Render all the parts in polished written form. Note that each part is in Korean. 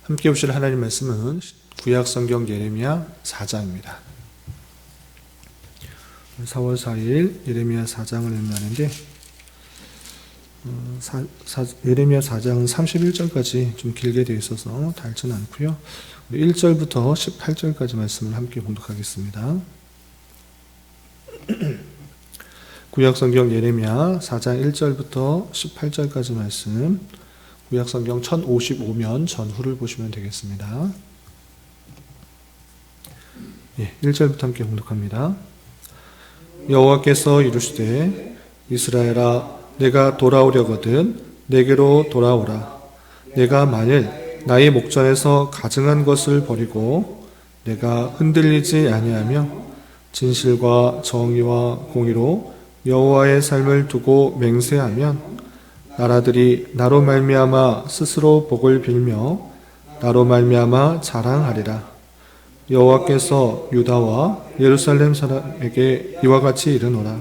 함께 보실 하나님 말씀은 구약성경 예레미야 4장입니다. 4월 4일 예레미야 4장을 읽는다는데 예레미야 4장은 31절까지 좀 길게 되어 있어서 다 읽지는 않고요. 1절부터 18절까지 말씀을 함께 봉독하겠습니다. 구약성경 예레미야 4장 1절부터 18절까지 말씀, 구약성경 1055면 전후를 보시면 되겠습니다. 1절부터 함께 봉독합니다. 여호와께서 이르시되 이스라엘아 내가 돌아오려거든 내게로 돌아오라. 내가 만일 나의 목전에서 가증한 것을 버리고 내가 흔들리지 아니하며 진실과 정의와 공의로 여호와의 삶을 두고 맹세하면 나라들이 나로 말미암아 스스로 복을 빌며 나로 말미암아 자랑하리라. 여호와께서 유다와 예루살렘 사람에게 이와 같이 이르노라.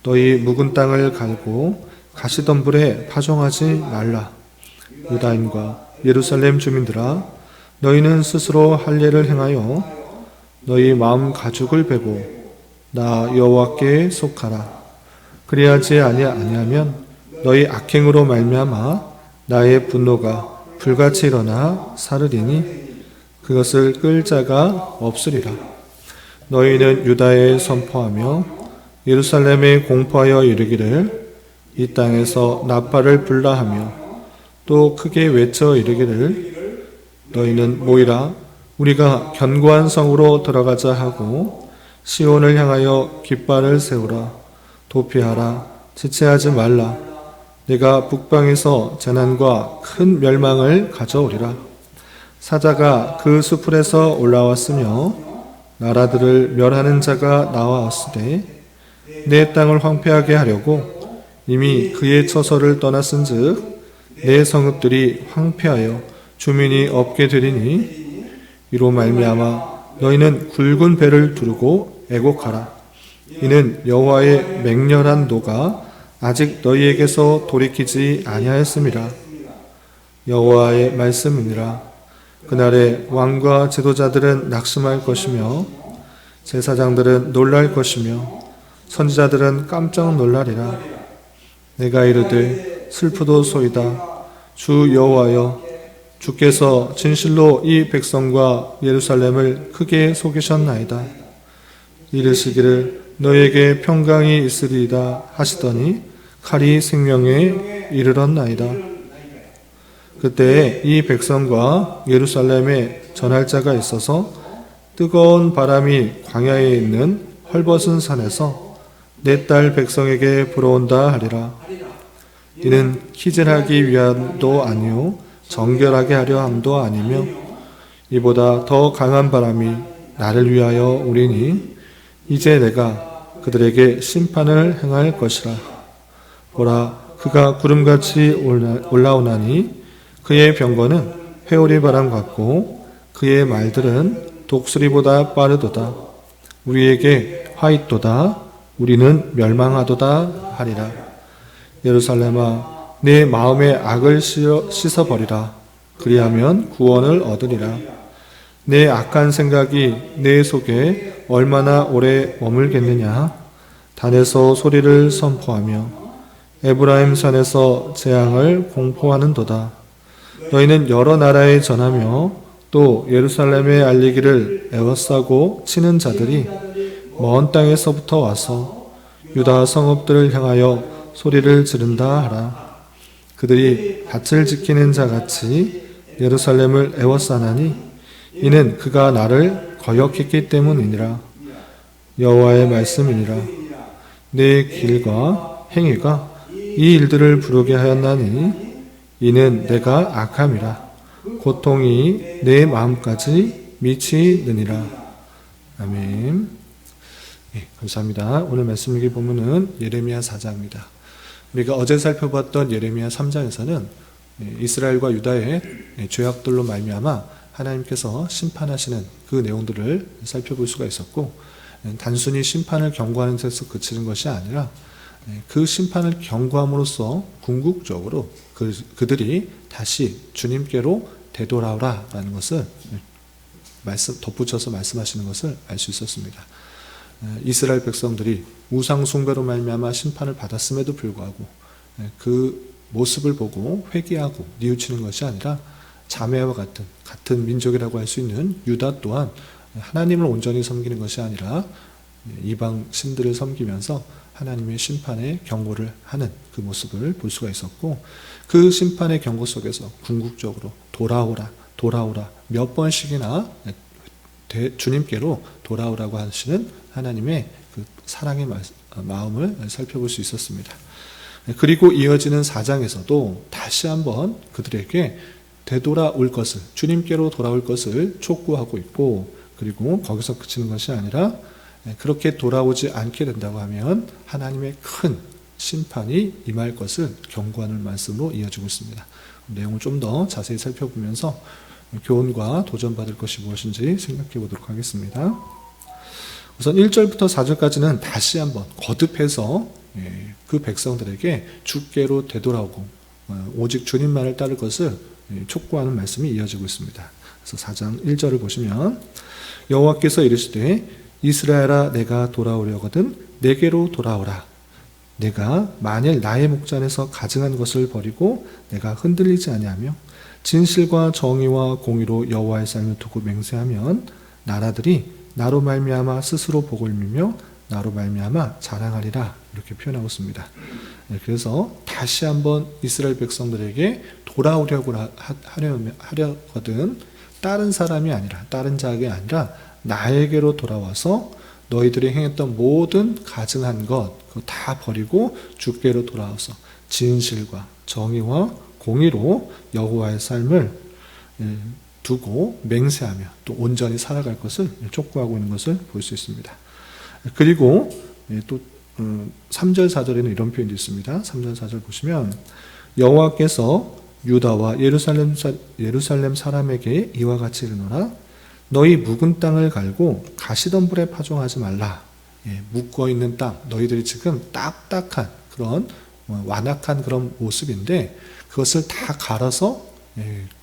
너희 묵은 땅을 갈고 가시덤불에 파종하지 말라. 유다인과 예루살렘 주민들아, 너희는 스스로 할례를 행하여 너희 마음 가죽을 베고 나 여호와께 속하라. 그리하지 아니하면 너희 악행으로 말미암아 나의 분노가 불같이 일어나 사르리니 그것을 끌 자가 없으리라. 너희는 유다에 선포하며 예루살렘에 공포하여 이르기를 이 땅에서 나팔을 불라 하며 또 크게 외쳐 이르기를 너희는 모이라 우리가 견고한 성으로 들어가자 하고 시온을 향하여 깃발을 세우라. 도피하라. 지체하지 말라. 내가 북방에서 재난과 큰 멸망을 가져오리라. 사자가 그 수풀에서 올라왔으며 나라들을 멸하는 자가 나와왔으되 내 땅을 황폐하게 하려고 이미 그의 처소를 떠났은즉 내 성읍들이 황폐하여 주민이 없게 되리니 이로 말미암아 너희는 굵은 배를 두르고 애곡하라. 이는 여호와의 맹렬한 노가 아직 너희에게서 돌이키지 아니하였음이라. 여호와의 말씀이니라. 그날에 왕과 지도자들은 낙심할 것이며 제사장들은 놀랄 것이며 선지자들은 깜짝 놀라리라. 내가 이르되 슬프도소이다. 주 여호와여, 주께서 진실로 이 백성과 예루살렘을 크게 속이셨나이다. 이르시기를 너에게 평강이 있으리이다 하시더니 칼이 생명에 이르렀나이다. 그때 이 백성과 예루살렘에 전할 자가 있어서 뜨거운 바람이 광야에 있는 헐벗은 산에서 내 딸 백성에게 불어온다 하리라. 이는 키질하기 위함도 아니요 정결하게 하려 함도 아니며 이보다 더 강한 바람이 나를 위하여 오리니 이제 내가 그들에게 심판을 행할 것이라. 보라, 그가 구름같이 올라오나니 그의 병거는 회오리 바람 같고 그의 말들은 독수리보다 빠르도다. 우리에게 화 있도다. 우리는 멸망하도다 하리라. 예루살렘아, 내 마음의 악을 씻어버리라. 그리하면 구원을 얻으리라. 내 악한 생각이 내 속에 얼마나 오래 머물겠느냐. 단에서 소리를 선포하며 에브라임 산에서 재앙을 공포하는도다. 너희는 여러 나라에 전하며 또 예루살렘에 알리기를 애워싸고 치는 자들이 먼 땅에서부터 와서 유다 성읍들을 향하여 소리를 지른다 하라. 그들이 밭을 지키는 자같이 예루살렘을 애워싸나니 이는 그가 나를 거역했기 때문이니라. 여호와의 말씀이니라. 내 길과 행위가 이 일들을 부르게 하였나니 이는 내가 악함이라. 고통이 내 마음까지 미치느니라. 아멘. 감사합니다. 오늘 말씀 여기 보면은 예레미야 4장입니다. 우리가 어제 살펴봤던 예레미야 3장에서는 이스라엘과 유다의 죄악들로 말미암아 하나님께서 심판하시는 그 내용들을 살펴볼 수가 있었고, 단순히 심판을 경고하는 데서 그치는 것이 아니라 그 심판을 경고함으로써 궁극적으로 그들이 다시 주님께로 되돌아오라라는 것을 덧붙여서 말씀하시는 것을 알 수 있었습니다. 이스라엘 백성들이 우상 숭배로 말미암아 심판을 받았음에도 불구하고 그 모습을 보고 회개하고 뉘우치는 것이 아니라 자매와 같은 민족이라고 할 수 있는 유다 또한 하나님을 온전히 섬기는 것이 아니라 이방 신들을 섬기면서 하나님의 심판에 경고를 하는 그 모습을 볼 수가 있었고, 그 심판의 경고 속에서 궁극적으로 돌아오라 몇 번씩이나 주님께로 돌아오라고 하시는 하나님의 그 사랑의 마음을 살펴볼 수 있었습니다. 그리고 이어지는 4장에서도 다시 한번 그들에게 되돌아올 것을, 주님께로 돌아올 것을 촉구하고 있고, 그리고 거기서 그치는 것이 아니라 그렇게 돌아오지 않게 된다고 하면 하나님의 큰 심판이 임할 것을 경고하는 말씀으로 이어지고 있습니다. 내용을 좀 더 자세히 살펴보면서 교훈과 도전받을 것이 무엇인지 생각해 보도록 하겠습니다. 우선 1절부터 4절까지는 다시 한번 거듭해서 그 백성들에게 주께로 되돌아오고 오직 주님만을 따를 것을 촉구하는 말씀이 이어지고 있습니다. 그래서 4장 1절을 보시면 여호와께서 이르시되 이스라엘아 내가 돌아오려거든 내게로 돌아오라. 내가 만일 나의 목전에서 가증한 것을 버리고 내가 흔들리지 아니하며 진실과 정의와 공의로 여호와의 삶을 두고 맹세하면 나라들이 나로 말미암아 스스로 복을 빌며 나로 말미암아 자랑하리라. 이렇게 표현하고 있습니다. 그래서 다시 한번 이스라엘 백성들에게 돌아오려고 하려거든 다른 사람이 아니라, 다른 자가 아니라 나에게로 돌아와서 너희들이 행했던 모든 가증한 것 그거 다 버리고 주께로 돌아와서 진실과 정의와 공의로 여호와의 삶을 두고 맹세하며 또 온전히 살아갈 것을 촉구하고 있는 것을 볼 수 있습니다. 그리고 또 3절 4절에는 이런 표현이 있습니다. 3절 4절 보시면 여호와께서 유다와 예루살렘 사람에게 이와 같이 이르노라. 너희 묵은 땅을 갈고 가시덤불에 파종하지 말라. 묶어 있는 땅, 너희들이 지금 딱딱한 그런 완악한 그런 모습인데 그것을 다 갈아서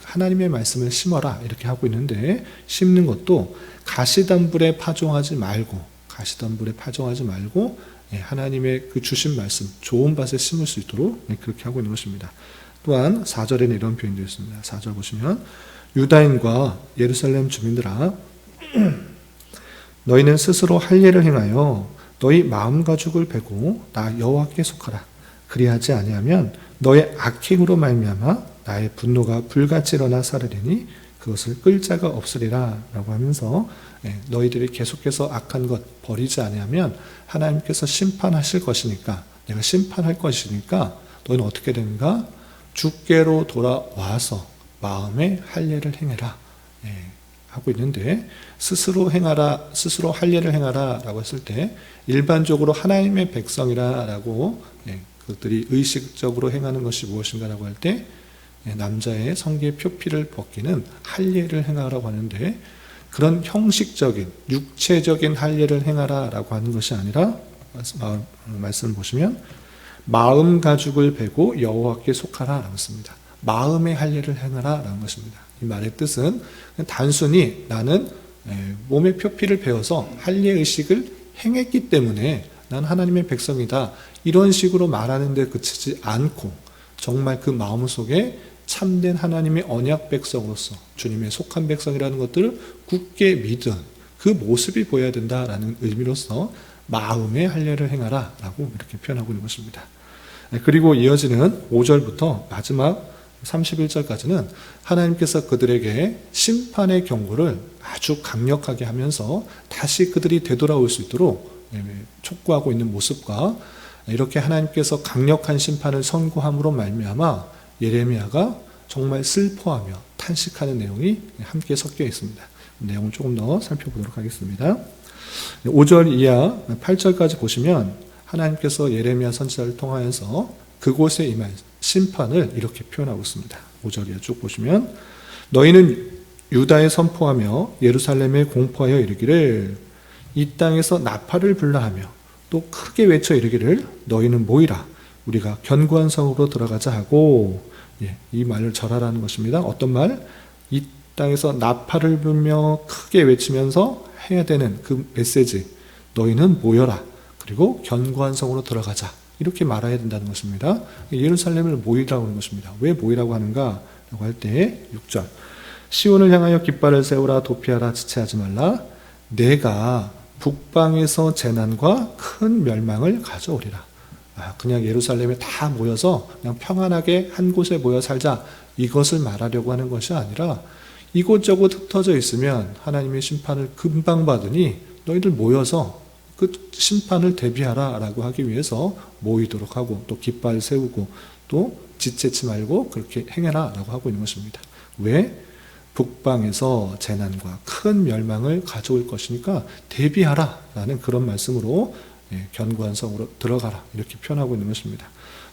하나님의 말씀을 심어라 이렇게 하고 있는데, 심는 것도 가시덤불에 파종하지 말고 하나님의 그 주신 말씀 좋은 밭에 심을 수 있도록 그렇게 하고 있는 것입니다. 또한 4절에는 이런 표현도 있습니다. 4절 보시면 유다인과 예루살렘 주민들아 너희는 스스로 할 일을 행하여 너희 마음 가죽을 베고 나 여호와께 속하라. 그리하지 아니하면 너의 악행으로 말미암아 나의 분노가 불같이 일어나 사르리니 그것을 끌 자가 없으리라 라고 하면서 너희들이 계속해서 악한 것 버리지 아니하면 하나님께서 심판하실 것이니까, 내가 심판할 것이니까 너희는 어떻게 되는가? 주께로 돌아와서 마음에 할 일을 행해라 하고 있는데, 스스로 할 일을 행하라 라고 했을 때 일반적으로 하나님의 백성이라 라고 그것들이 의식적으로 행하는 것이 무엇인가 라고 할 때 남자의 성기의 표피를 벗기는 할 일을 행하라고 하는데, 그런 형식적인 육체적인 할 일을 행하라 라고 하는 것이 아니라 말씀을 보시면 마음 가죽을 베고 여호와께 속하라 라고 했습니다. 마음의 할 일을 행하라 라는 것입니다. 이 말의 뜻은 단순히 나는 몸의 표피를 베어서 할 일 의식을 행했기 때문에 난 하나님의 백성이다 이런 식으로 말하는 데 그치지 않고 정말 그 마음 속에 참된 하나님의 언약 백성으로서 주님의 속한 백성이라는 것들을 굳게 믿은 그 모습이 보여야 된다라는 의미로서 마음의 할 일을 행하라 라고 이렇게 표현하고 있는 것입니다. 그리고 이어지는 5절부터 마지막 31절까지는 하나님께서 그들에게 심판의 경고를 아주 강력하게 하면서 다시 그들이 되돌아올 수 있도록 촉구하고 있는 모습과, 이렇게 하나님께서 강력한 심판을 선고함으로 말미암아 예레미야가 정말 슬퍼하며 탄식하는 내용이 함께 섞여 있습니다. 내용을 조금 더 살펴보도록 하겠습니다. 5절 이하 8절까지 보시면 하나님께서 예레미야 선지자를 통하여서 그곳에 임할 심판을 이렇게 표현하고 있습니다. 5절 이하 쭉 보시면 너희는 유다에 선포하며 예루살렘에 공포하여 이르기를 이 땅에서 나팔을 불라하며 또 크게 외쳐 이르기를 너희는 모이라 우리가 견고한 성으로 들어가자 하고, 이 말을 절하라는 것입니다. 어떤 말? 이 땅에서 나팔을 불며 크게 외치면서 해야 되는 그 메시지, 너희는 모여라, 그리고 견고한 성으로 들어가자, 이렇게 말해야 된다는 것입니다. 예루살렘을 모이라고 하는 것입니다. 왜 모이라고 하는가 라고 할 때 6절, 시온을 향하여 깃발을 세우라, 도피하라, 지체하지 말라. 내가 북방에서 재난과 큰 멸망을 가져오리라. 그냥 예루살렘에 다 모여서 그냥 평안하게 한 곳에 모여 살자, 이것을 말하려고 하는 것이 아니라, 이곳저곳 흩어져 있으면 하나님의 심판을 금방 받으니 너희들 모여서 그 심판을 대비하라 라고 하기 위해서 모이도록 하고, 또 깃발 세우고, 또 지체치 말고 그렇게 행해라 라고 하고 있는 것입니다. 왜? 북방에서 재난과 큰 멸망을 가져올 것이니까 대비하라 라는 그런 말씀으로 견고한 성으로 들어가라, 이렇게 표현하고 있는 것입니다.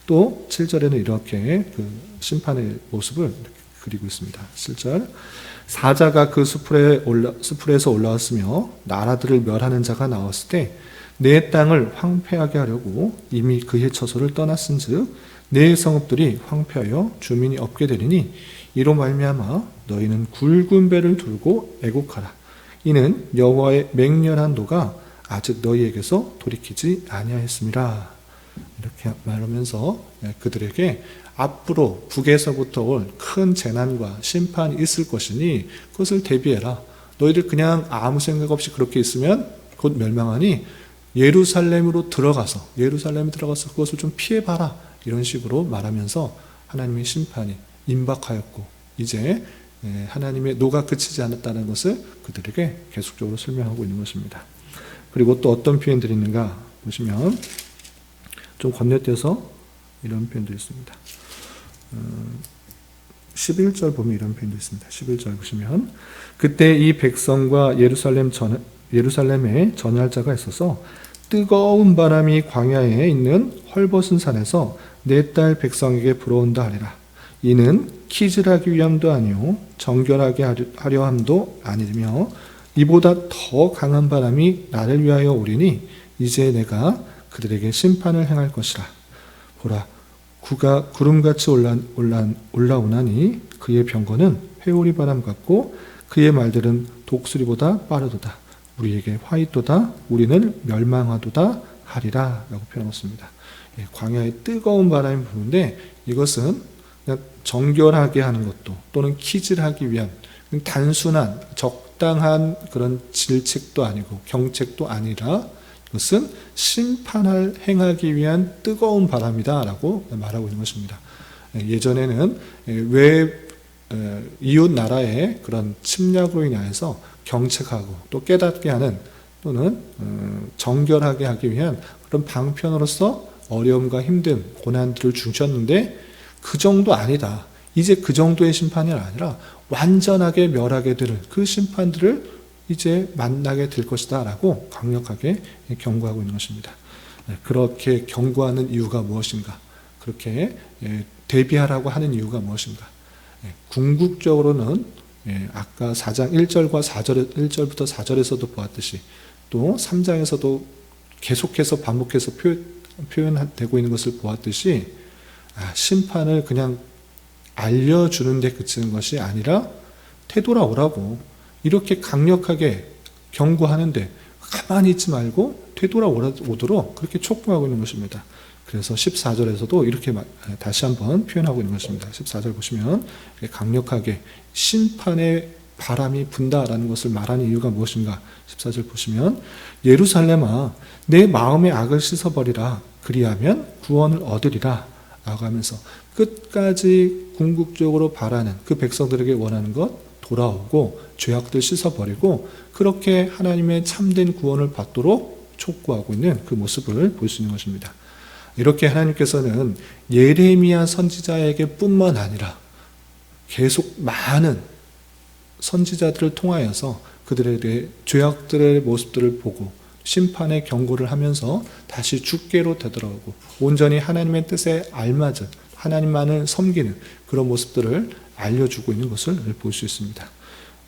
또 7절에는 이렇게 그 심판의 모습을 이렇게 그리고 있습니다. 7절, 사자가 그 수풀에서 올라왔으며 나라들을 멸하는 자가 나왔을 때 내 땅을 황폐하게 하려고 이미 그의 처소를 떠났은즉 내 성읍들이 황폐하여 주민이 없게 되리니 이로 말미암아 너희는 굵은 배를 들고 애곡하라. 이는 여호와의 맹렬한 노가 아직 너희에게서 돌이키지 아니하였습니다. 이렇게 말하면서 그들에게 앞으로 북에서부터 올 큰 재난과 심판이 있을 것이니 그것을 대비해라. 너희들 그냥 아무 생각 없이 그렇게 있으면 곧 멸망하니 예루살렘에 들어가서 그것을 좀 피해봐라, 이런 식으로 말하면서 하나님의 심판이 임박하였고 이제 하나님의 노가 그치지 않았다는 것을 그들에게 계속적으로 설명하고 있는 것입니다. 그리고 또 어떤 표현들이 있는가 보시면, 좀 건너뛰어서 이런 표현도 있습니다. 11절 보면 이런 표현도 있습니다. 11절 보시면, 그때 이 백성과 예루살렘에 전할 자가 있어서 뜨거운 바람이 광야에 있는 헐벗은 산에서 내 딸 백성에게 불어온다 하리라. 이는 키질하기 위함도 아니요 정결하게 하려 함도 아니며 이보다 더 강한 바람이 나를 위하여 오리니 이제 내가 그들에게 심판을 행할 것이라. 보라, 구가 구름같이 올라오나니 그의 병거는 회오리 바람 같고 그의 말들은 독수리보다 빠르도다. 우리에게 화이도다. 우리는 멸망하도다 하리라 라고 표현했습니다. 광야에 뜨거운 바람이 부는데 이것은 그냥 정결하게 하는 것도, 또는 키질하기 위한 단순한 적당한 그런 질책도 아니고 경책도 아니라 이것은 심판을 행하기 위한 뜨거운 바람이다 라고 말하고 있는 것입니다. 예전에는 왜 이웃 나라의 그런 침략으로 인해서 경책하고 또 깨닫게 하는, 또는 정결하게 하기 위한 그런 방편으로서 어려움과 힘듦, 고난들을 주셨는데 그 정도 아니다. 이제 그 정도의 심판이 아니라 완전하게 멸하게 되는 그 심판들을 이제 만나게 될 것이다 라고 강력하게 경고하고 있는 것입니다. 그렇게 경고하는 이유가 무엇인가? 그렇게 대비하라고 하는 이유가 무엇인가? 궁극적으로는 아까 4장 1절과 1절부터 4절에서도 보았듯이, 또 3장에서도 계속해서 반복해서 표현되고 있는 것을 보았듯이, 심판을 그냥 알려주는 데 그치는 것이 아니라 되돌아오라고 이렇게 강력하게 경고하는데 가만히 있지 말고 되돌아오도록 그렇게 촉구하고 있는 것입니다. 그래서 14절에서도 이렇게 다시 한번 표현하고 있는 것입니다. 14절 보시면 강력하게 심판의 바람이 분다라는 것을 말하는 이유가 무엇인가? 14절 보시면, 예루살렘아 내 마음의 악을 씻어버리라. 그리하면 구원을 얻으리라 라고 하면서 끝까지 궁극적으로 바라는 그 백성들에게 원하는 것 돌아오고 죄악들 씻어버리고 그렇게 하나님의 참된 구원을 받도록 촉구하고 있는 그 모습을 볼 수 있는 것입니다. 이렇게 하나님께서는 예레미야 선지자에게 뿐만 아니라 계속 많은 선지자들을 통하여서 그들에 대해 죄악들의 모습들을 보고 심판의 경고를 하면서 다시 주께로 되돌아오고 온전히 하나님의 뜻에 알맞은 하나님만을 섬기는 그런 모습들을 알려주고 있는 것을 볼 수 있습니다.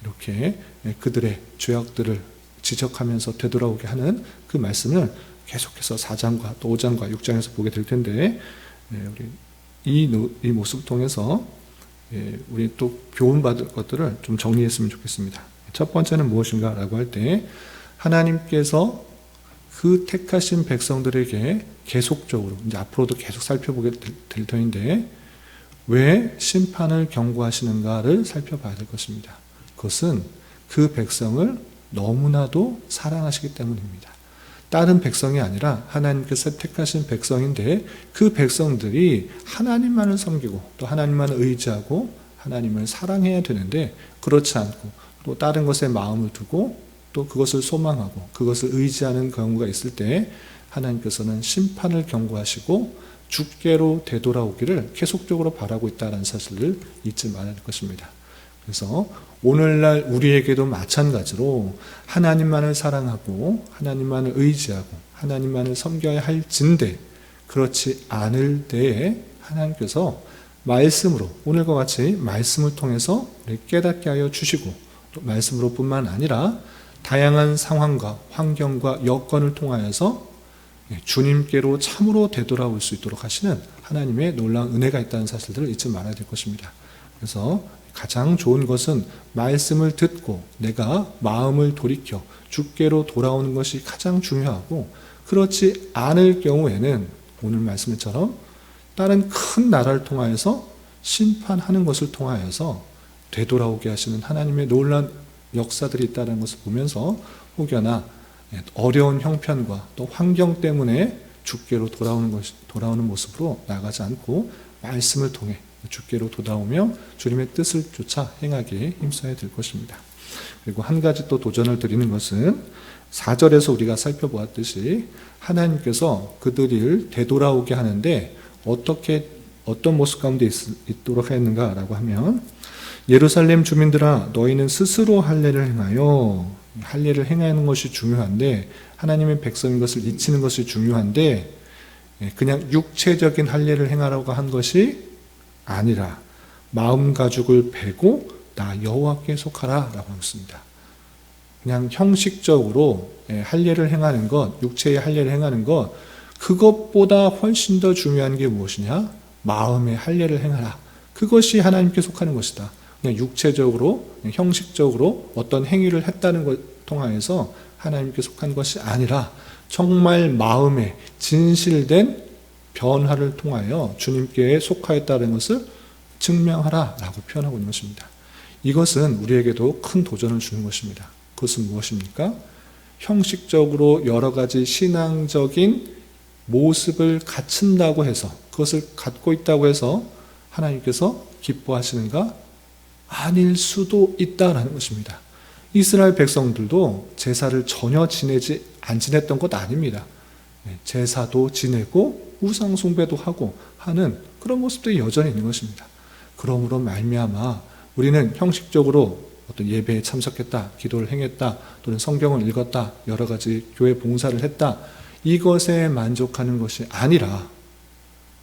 이렇게 그들의 죄악들을 지적하면서 되돌아오게 하는 그 말씀을 계속해서 4장과 또 5장과 6장에서 보게 될 텐데, 우리 이 모습을 통해서 우리 또 교훈받을 것들을 좀 정리했으면 좋겠습니다. 첫 번째는 무엇인가 라고 할 때 하나님께서 그 택하신 백성들에게 계속적으로 이제 앞으로도 계속 살펴보게 될 터인데 왜 심판을 경고하시는가를 살펴봐야 될 것입니다. 그것은 그 백성을 너무나도 사랑하시기 때문입니다. 다른 백성이 아니라 하나님께서 택하신 백성인데 그 백성들이 하나님만을 섬기고 또 하나님만을 의지하고 하나님을 사랑해야 되는데 그렇지 않고 또 다른 것에 마음을 두고 또 그것을 소망하고 그것을 의지하는 경우가 있을 때 하나님께서는 심판을 경고하시고 주께로 되돌아오기를 계속적으로 바라고 있다는 사실을 잊지 말아야 할 것입니다. 그래서 오늘날 우리에게도 마찬가지로 하나님만을 사랑하고 하나님만을 의지하고 하나님만을 섬겨야 할진데 그렇지 않을 때에 하나님께서 말씀으로 오늘과 같이 말씀을 통해서 깨닫게 하여 주시고 또 말씀으로 뿐만 아니라 다양한 상황과 환경과 여건을 통하여서 주님께로 참으로 되돌아올 수 있도록 하시는 하나님의 놀라운 은혜가 있다는 사실들을 잊지 말아야 될 것입니다. 그래서 가장 좋은 것은 말씀을 듣고 내가 마음을 돌이켜 주께로 돌아오는 것이 가장 중요하고 그렇지 않을 경우에는 오늘 말씀처럼 다른 큰 나라를 통하여서 심판하는 것을 통하여서 되돌아오게 하시는 하나님의 놀라운 역사들이 있다는 것을 보면서 혹여나 어려운 형편과 또 환경 때문에 주께로 돌아오는 모습으로 나가지 않고 말씀을 통해 주께로 돌아오며 주님의 뜻을 쫓아 행하기에 힘써야 될 것입니다. 그리고 한 가지 또 도전을 드리는 것은 4절에서 우리가 살펴보았듯이 하나님께서 그들을 되돌아오게 하는데 어떤 모습 가운데 있도록 했는가라고 하면 예루살렘 주민들아 너희는 스스로 할례를 행하여 할례를 행하는 것이 중요한데 하나님의 백성인 것을 잊히는 것이 중요한데 그냥 육체적인 할례를 행하라고 한 것이 아니라 마음 가죽을 베고 나 여호와께 속하라 라고 했습니다. 그냥 형식적으로 할례를 행하는 것, 육체의 할례를 행하는 것 그것보다 훨씬 더 중요한 게 무엇이냐? 마음의 할례를 행하라. 그것이 하나님께 속하는 것이다. 그냥 육체적으로 형식적으로 어떤 행위를 했다는 것 통하여서 하나님께 속한 것이 아니라 정말 마음에 진실된 변화를 통하여 주님께 속하였다는 것을 증명하라 라고 표현하고 있는 것입니다. 이것은 우리에게도 큰 도전을 주는 것입니다. 그것은 무엇입니까? 형식적으로 여러 가지 신앙적인 모습을 갖춘다고 해서 그것을 갖고 있다고 해서 하나님께서 기뻐하시는가? 아닐 수도 있다라는 것입니다. 이스라엘 백성들도 제사를 전혀 안 지냈던 것 아닙니다. 제사도 지내고 우상 숭배도 하고 하는 그런 모습들이 여전히 있는 것입니다. 그러므로 말미암아 우리는 형식적으로 어떤 예배에 참석했다, 기도를 행했다, 또는 성경을 읽었다, 여러 가지 교회 봉사를 했다 이것에 만족하는 것이 아니라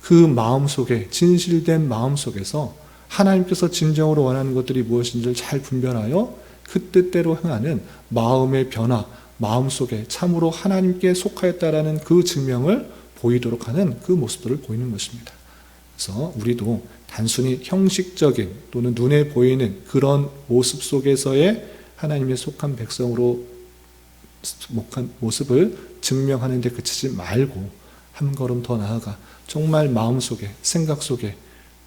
그 마음속에 진실된 마음속에서 하나님께서 진정으로 원하는 것들이 무엇인지를 잘 분별하여 그 뜻대로 행하는 마음의 변화, 마음속에 참으로 하나님께 속하였다라는 그 증명을 보이도록 하는 그 모습들을 보이는 것입니다. 그래서 우리도 단순히 형식적인 또는 눈에 보이는 그런 모습 속에서의 하나님의 속한 백성으로 속한 모습을 증명하는 데 그치지 말고 한 걸음 더 나아가 정말 마음속에 생각 속에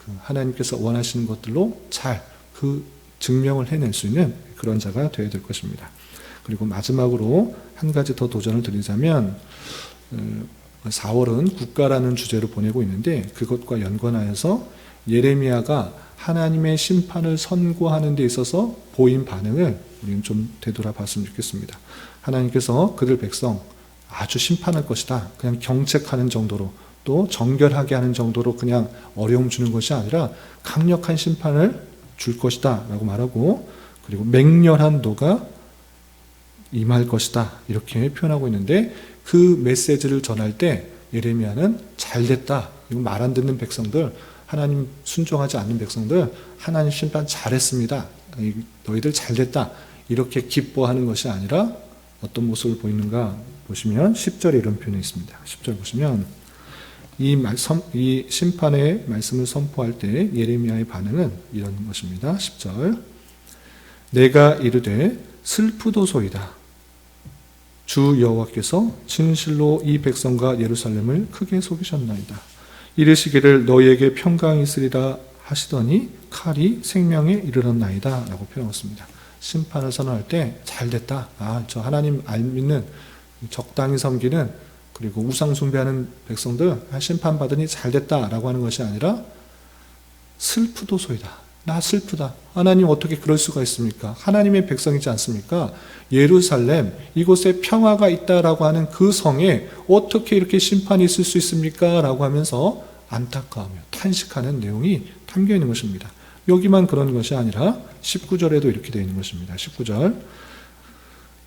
그 하나님께서 원하시는 것들로 잘 그 증명을 해낼 수 있는 그런 자가 되어야 될 것입니다. 그리고 마지막으로 한 가지 더 도전을 드리자면 4월은 국가라는 주제로 보내고 있는데 그것과 연관하여서 예레미야가 하나님의 심판을 선고하는 데 있어서 보인 반응을 우리는 좀 되돌아봤으면 좋겠습니다. 하나님께서 그들 백성 아주 심판할 것이다. 그냥 경책하는 정도로 또 정결하게 하는 정도로 그냥 어려움 주는 것이 아니라 강력한 심판을 줄 것이다 라고 말하고 그리고 맹렬한 노가 임할 것이다 이렇게 표현하고 있는데 그 메시지를 전할 때 예레미야는 잘됐다. 이거 말 안 듣는 백성들 하나님 순종하지 않는 백성들 하나님 심판 잘했습니다. 너희들 잘됐다. 이렇게 기뻐하는 것이 아니라 어떤 모습을 보이는가 보시면 10절에 이런 표현이 있습니다. 10절 보시면 이 심판의 말씀을 선포할 때 예레미야의 반응은 이런 것입니다. 10절. 내가 이르되 슬프도소이다. 주 여호와께서 진실로 이 백성과 예루살렘을 크게 속이셨나이다. 이르시기를 너희에게 평강이 있으리라 하시더니 칼이 생명에 이르렀나이다 라고 표현했습니다. 심판을 선언할 때 잘됐다. 저 하나님 안 믿는 적당히 섬기는 그리고 우상 숭배하는 백성들 심판받으니 잘됐다 라고 하는 것이 아니라 슬프도소이다. 나 슬프다. 하나님 어떻게 그럴 수가 있습니까? 하나님의 백성이지 않습니까? 예루살렘 이곳에 평화가 있다라고 하는 그 성에 어떻게 이렇게 심판이 있을 수 있습니까? 라고 하면서 안타까우며 탄식하는 내용이 담겨 있는 것입니다. 여기만 그런 것이 아니라 19절에도 이렇게 되어 있는 것입니다. 19절.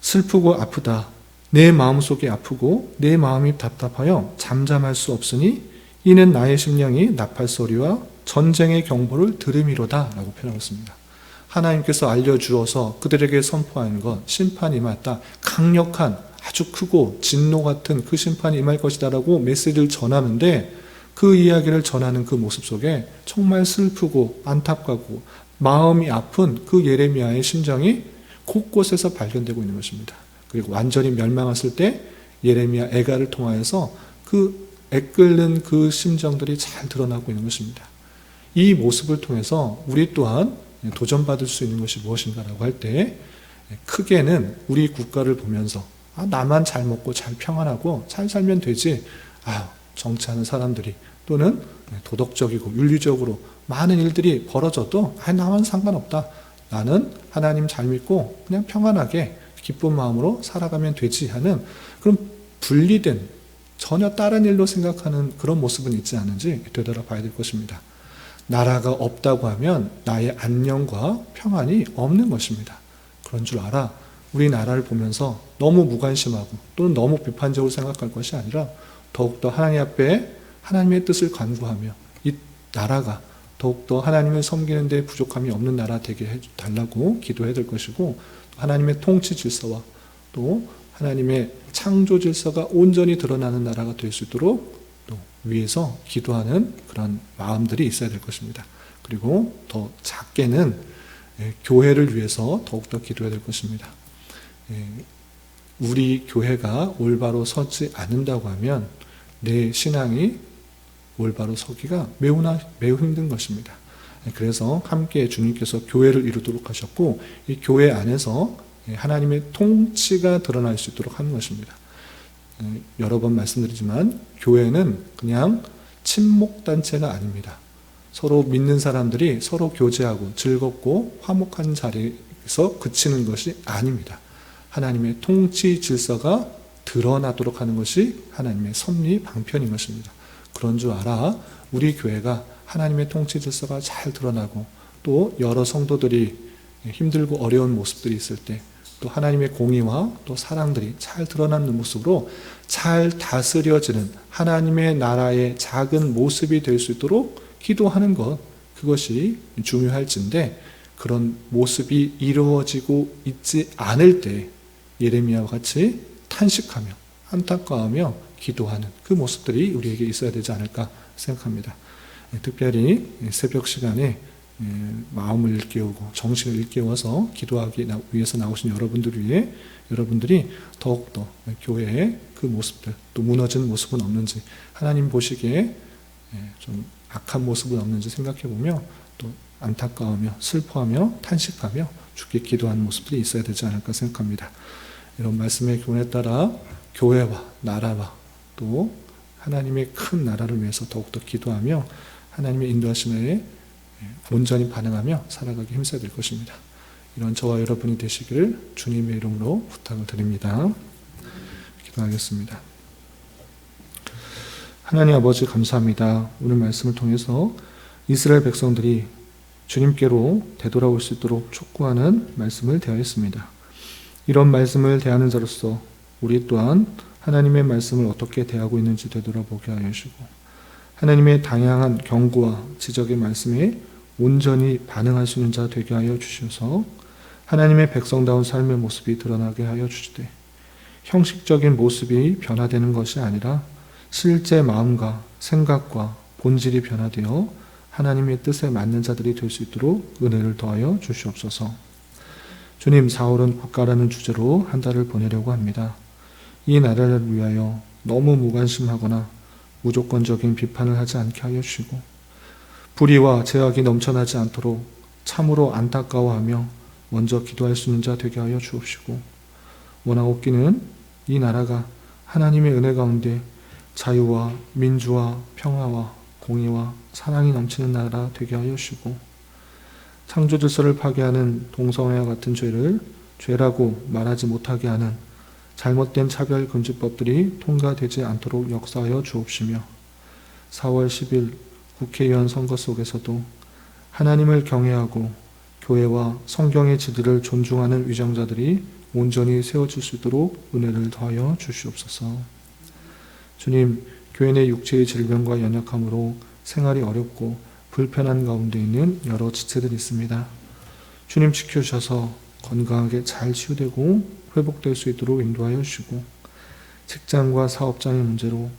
슬프고 아프다. 내 마음속이 아프고 내 마음이 답답하여 잠잠할 수 없으니 이는 나의 심령이 나팔 소리와 전쟁의 경보를 들음이로다 라고 표현하였습니다. 하나님께서 알려주어서 그들에게 선포하는 것, 심판이 임했다. 강력한 아주 크고 진노 같은 그 심판이 임할 것이다 라고 메시지를 전하는데 그 이야기를 전하는 그 모습 속에 정말 슬프고 안타깝고 마음이 아픈 그 예레미야의 심정이 곳곳에서 발견되고 있는 것입니다. 그리고 완전히 멸망했을 때 예레미야 애가를 통하여서 그 애끓는 그 심정들이 잘 드러나고 있는 것입니다. 이 모습을 통해서 우리 또한 도전받을 수 있는 것이 무엇인가라고 할 때 크게는 우리 국가를 보면서 나만 잘 먹고 잘 평안하고 잘 살면 되지 정치하는 사람들이 또는 도덕적이고 윤리적으로 많은 일들이 벌어져도 나만 상관없다. 나는 하나님 잘 믿고 그냥 평안하게 기쁜 마음으로 살아가면 되지 하는 그런 분리된 전혀 다른 일로 생각하는 그런 모습은 있지 않은지 되돌아봐야 될 것입니다. 나라가 없다고 하면 나의 안녕과 평안이 없는 것입니다. 그런 줄 알아. 우리 나라를 보면서 너무 무관심하고 또는 너무 비판적으로 생각할 것이 아니라 더욱더 하나님 앞에 하나님의 뜻을 간구하며 이 나라가 더욱더 하나님을 섬기는 데 부족함이 없는 나라 되게 해달라고 기도해야 될 것이고 하나님의 통치 질서와 또 하나님의 창조 질서가 온전히 드러나는 나라가 될 수 있도록 또 위에서 기도하는 그런 마음들이 있어야 될 것입니다. 그리고 더 작게는 교회를 위해서 더욱더 기도해야 될 것입니다. 우리 교회가 올바로 서지 않는다고 하면 내 신앙이 올바로 서기가 매우 힘든 것입니다. 그래서 함께 주님께서 교회를 이루도록 하셨고 이 교회 안에서 하나님의 통치가 드러날 수 있도록 하는 것입니다. 여러 번 말씀드리지만 교회는 그냥 친목단체가 아닙니다. 서로 믿는 사람들이 서로 교제하고 즐겁고 화목한 자리에서 그치는 것이 아닙니다. 하나님의 통치 질서가 드러나도록 하는 것이 하나님의 섭리 방편인 것입니다. 그런 줄 알아 우리 교회가 하나님의 통치 질서가 잘 드러나고 또 여러 성도들이 힘들고 어려운 모습들이 있을 때 또 하나님의 공의와 또 사랑들이 잘 드러나는 모습으로 잘 다스려지는 하나님의 나라의 작은 모습이 될 수 있도록 기도하는 것, 그것이 중요할진데 그런 모습이 이루어지고 있지 않을 때 예레미야와 같이 탄식하며 안타까워하며 기도하는 그 모습들이 우리에게 있어야 되지 않을까 생각합니다. 특별히 새벽 시간에 마음을 일깨우고 정신을 일깨워서 기도하기 위해서 나오신 여러분들을 위해 여러분들이 더욱더 교회의 그 모습들 또 무너진 모습은 없는지 하나님 보시기에 좀 악한 모습은 없는지 생각해보며 또 안타까우며 슬퍼하며 탄식하며 주께 기도하는 모습들이 있어야 되지 않을까 생각합니다. 이런 말씀의 교훈에 따라 교회와 나라와 또 하나님의 큰 나라를 위해서 더욱더 기도하며 하나님의 인도하심에 온전히 반응하며 살아가기 힘써야 될 것입니다. 이런 저와 여러분이 되시기를 주님의 이름으로 부탁을 드립니다. 기도하겠습니다. 하나님 아버지 감사합니다. 오늘 말씀을 통해서 이스라엘 백성들이 주님께로 되돌아올 수 있도록 촉구하는 말씀을 대하였습니다. 이런 말씀을 대하는 자로서 우리 또한 하나님의 말씀을 어떻게 대하고 있는지 되돌아보게 하여 주시고 하나님의 다양한 경고와 지적의 말씀에 온전히 반응할 수 있는 자 되게 하여 주셔서 하나님의 백성다운 삶의 모습이 드러나게 하여 주시되 형식적인 모습이 변화되는 것이 아니라 실제 마음과 생각과 본질이 변화되어 하나님의 뜻에 맞는 자들이 될 수 있도록 은혜를 더하여 주시옵소서. 주님, 4월은 국가라는 주제로 한 달을 보내려고 합니다. 이 나라를 위하여 너무 무관심하거나 무조건적인 비판을 하지 않게 하여 주시고, 불의와 죄악이 넘쳐나지 않도록 참으로 안타까워하며 먼저 기도할 수 있는 자 되게 하여 주옵시고, 원하옵기는 이 나라가 하나님의 은혜 가운데 자유와 민주와 평화와 공의와 사랑이 넘치는 나라 되게 하여 주시고, 창조 질서를 파괴하는 동성애와 같은 죄를 죄라고 말하지 못하게 하는 잘못된 차별 금지법들이 통과되지 않도록 역사하여 주옵시며, 4월 10일 국회의원 선거 속에서도 하나님을 경외하고 교회와 성경의 지들을 존중하는 위정자들이 온전히 세워질 수 있도록 은혜를 더하여 주시옵소서. 주님, 교회 내 육체의 질병과 연약함으로 생활이 어렵고 불편한 가운데 있는 여러 지체들이 있습니다. 주님 지켜주셔서 건강하게 잘 치유되고 회복될 수 있도록 인도하여 주시고, 직장과 사업장의 문제로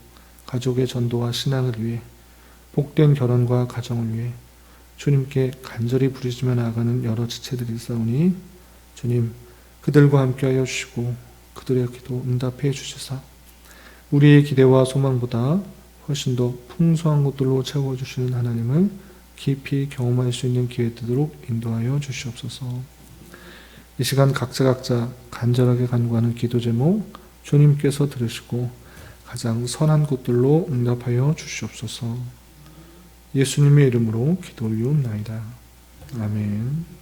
가족의 전도와 신앙을 위해, 복된 결혼과 가정을 위해 주님께 간절히 부르짖으며 나아가는 여러 지체들이 있사오니 주님, 그들과 함께하여 주시고 그들의 기도 응답해 주시사 우리의 기대와 소망보다 훨씬 더 풍성한 것들로 채워주시는 하나님을 깊이 경험할 수 있는 기회 되도록 인도하여 주시옵소서. 이 시간 각자 간절하게 간구하는 기도 제목 주님께서 들으시고 가장 선한 것들로 응답하여 주시옵소서. 예수님의 이름으로 기도 올리옵나이다. 아멘.